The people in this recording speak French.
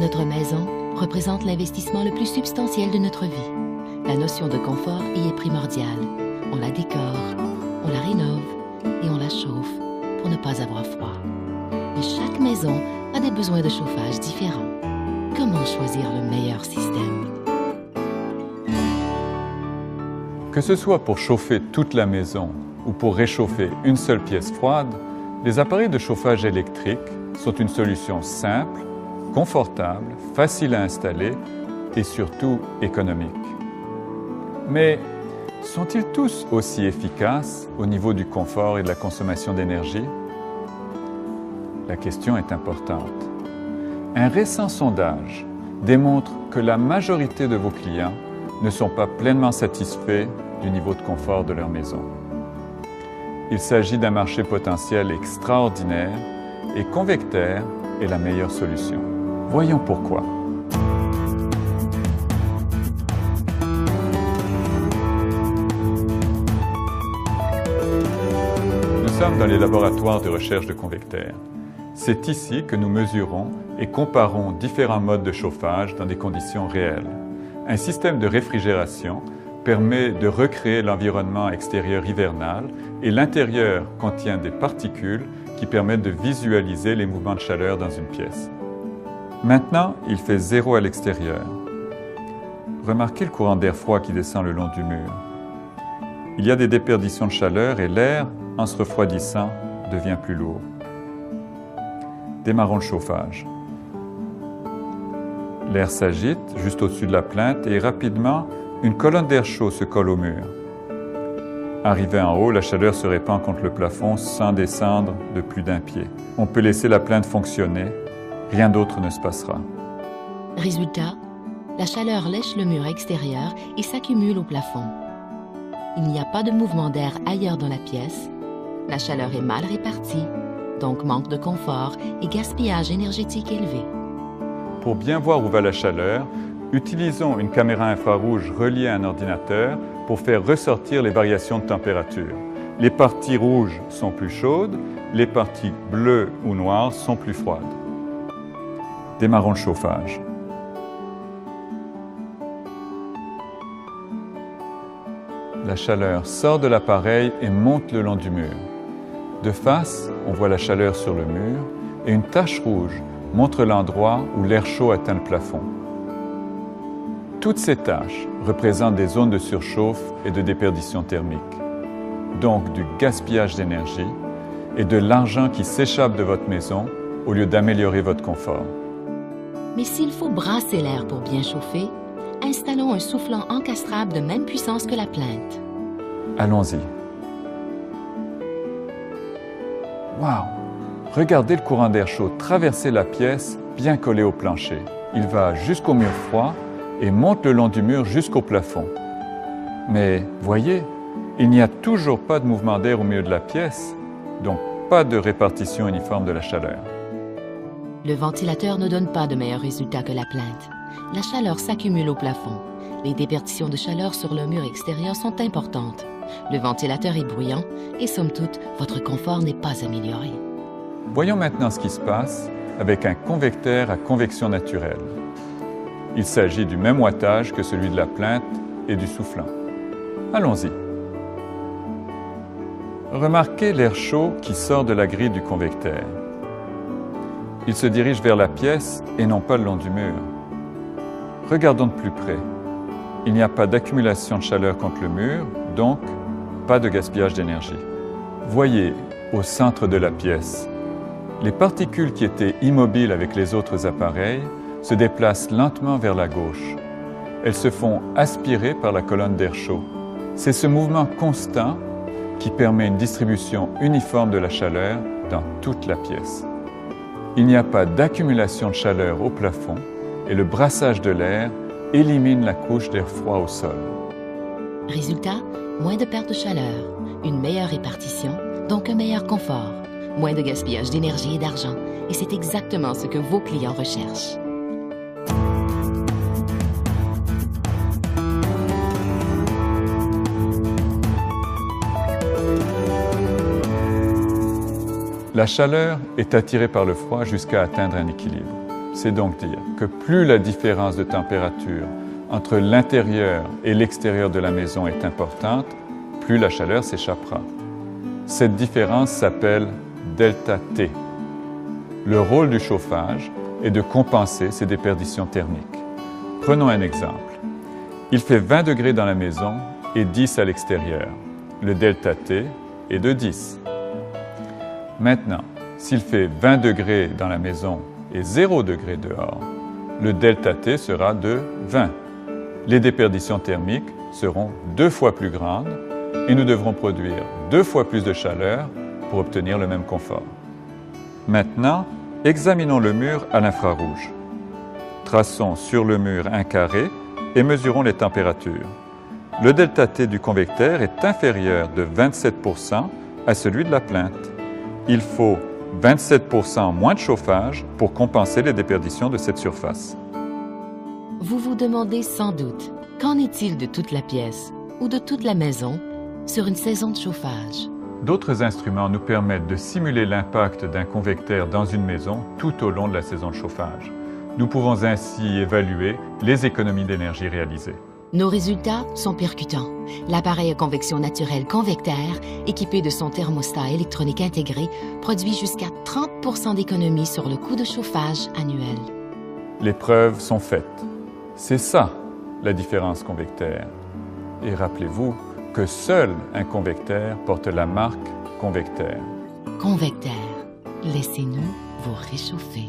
Notre maison représente l'investissement le plus substantiel de notre vie. La notion de confort y est primordiale. On la décore, on la rénove et on la chauffe pour ne pas avoir froid. Mais chaque maison a des besoins de chauffage différents. Comment choisir le meilleur système? Que ce soit pour chauffer toute la maison ou pour réchauffer une seule pièce froide, les appareils de chauffage électrique sont une solution simple, confortable, facile à installer et surtout économique. Mais sont-ils tous aussi efficaces au niveau du confort et de la consommation d'énergie? La question est importante. Un récent sondage démontre que la majorité de vos clients ne sont pas pleinement satisfaits du niveau de confort de leur maison. Il s'agit d'un marché potentiel extraordinaire et Convectaire est la meilleure solution. Voyons pourquoi. Nous sommes dans les laboratoires de recherche de Convectaire. C'est ici que nous mesurons et comparons différents modes de chauffage dans des conditions réelles. Un système de réfrigération permet de recréer l'environnement extérieur hivernal et l'intérieur contient des particules qui permettent de visualiser les mouvements de chaleur dans une pièce. Maintenant, il fait 0 à l'extérieur. Remarquez le courant d'air froid qui descend le long du mur. Il y a des déperditions de chaleur et l'air, en se refroidissant, devient plus lourd. Démarrons le chauffage. L'air s'agite juste au-dessus de la plainte et rapidement, une colonne d'air chaud se colle au mur. Arrivé en haut, la chaleur se répand contre le plafond sans descendre de plus d'1 pied. On peut laisser la plainte fonctionner, rien d'autre ne se passera. Résultat, la chaleur lèche le mur extérieur et s'accumule au plafond. Il n'y a pas de mouvement d'air ailleurs dans la pièce. La chaleur est mal répartie, donc manque de confort et gaspillage énergétique élevé. Pour bien voir où va la chaleur, utilisons une caméra infrarouge reliée à un ordinateur pour faire ressortir les variations de température. Les parties rouges sont plus chaudes, les parties bleues ou noires sont plus froides. Démarrons le chauffage. La chaleur sort de l'appareil et monte le long du mur. De face, on voit la chaleur sur le mur et une tache rouge montre l'endroit où l'air chaud atteint le plafond. Toutes ces taches représentent des zones de surchauffe et de déperdition thermique, donc du gaspillage d'énergie et de l'argent qui s'échappe de votre maison au lieu d'améliorer votre confort. Mais s'il faut brasser l'air pour bien chauffer, installons un soufflant encastrable de même puissance que la plainte. Allons-y. Wow! Regardez le courant d'air chaud traverser la pièce bien collé au plancher. Il va jusqu'au mur froid et monte le long du mur jusqu'au plafond. Mais voyez, il n'y a toujours pas de mouvement d'air au milieu de la pièce, donc pas de répartition uniforme de la chaleur. Le ventilateur ne donne pas de meilleurs résultats que la plainte. La chaleur s'accumule au plafond. Les déperditions de chaleur sur le mur extérieur sont importantes. Le ventilateur est bruyant et, somme toute, votre confort n'est pas amélioré. Voyons maintenant ce qui se passe avec un convecteur à convection naturelle. Il s'agit du même wattage que celui de la plainte et du soufflant. Allons-y. Remarquez l'air chaud qui sort de la grille du convecteur. Il se dirige vers la pièce et non pas le long du mur. Regardons de plus près. Il n'y a pas d'accumulation de chaleur contre le mur, donc pas de gaspillage d'énergie. Voyez, au centre de la pièce, les particules qui étaient immobiles avec les autres appareils se déplacent lentement vers la gauche. Elles se font aspirer par la colonne d'air chaud. C'est ce mouvement constant qui permet une distribution uniforme de la chaleur dans toute la pièce. Il n'y a pas d'accumulation de chaleur au plafond et le brassage de l'air élimine la couche d'air froid au sol. Résultat, moins de perte de chaleur, une meilleure répartition, donc un meilleur confort, moins de gaspillage d'énergie et d'argent. Et c'est exactement ce que vos clients recherchent. La chaleur est attirée par le froid jusqu'à atteindre un équilibre. C'est donc dire que plus la différence de température entre l'intérieur et l'extérieur de la maison est importante, plus la chaleur s'échappera. Cette différence s'appelle delta T. Le rôle du chauffage est de compenser ces déperditions thermiques. Prenons un exemple. Il fait 20 degrés dans la maison et 10 à l'extérieur. Le delta T est de 10. Maintenant, s'il fait 20 degrés dans la maison et 0 degré dehors, le delta T sera de 20. Les déperditions thermiques seront 2 fois plus grandes et nous devrons produire 2 fois plus de chaleur pour obtenir le même confort. Maintenant, examinons le mur à l'infrarouge. Traçons sur le mur un carré et mesurons les températures. Le delta T du convecteur est inférieur de 27% à celui de la plainte. Il faut 27% moins de chauffage pour compenser les déperditions de cette surface. Vous vous demandez sans doute, qu'en est-il de toute la pièce ou de toute la maison sur une saison de chauffage? D'autres instruments nous permettent de simuler l'impact d'un convecteur dans une maison tout au long de la saison de chauffage. Nous pouvons ainsi évaluer les économies d'énergie réalisées. Nos résultats sont percutants. L'appareil à convection naturelle Convectaire, équipé de son thermostat électronique intégré, produit jusqu'à 30% d'économie sur le coût de chauffage annuel. Les preuves sont faites. C'est ça, la différence convectaire. Et rappelez-vous que seul un convecteur porte la marque Convectaire. Convectaire, laissez-nous vous réchauffer.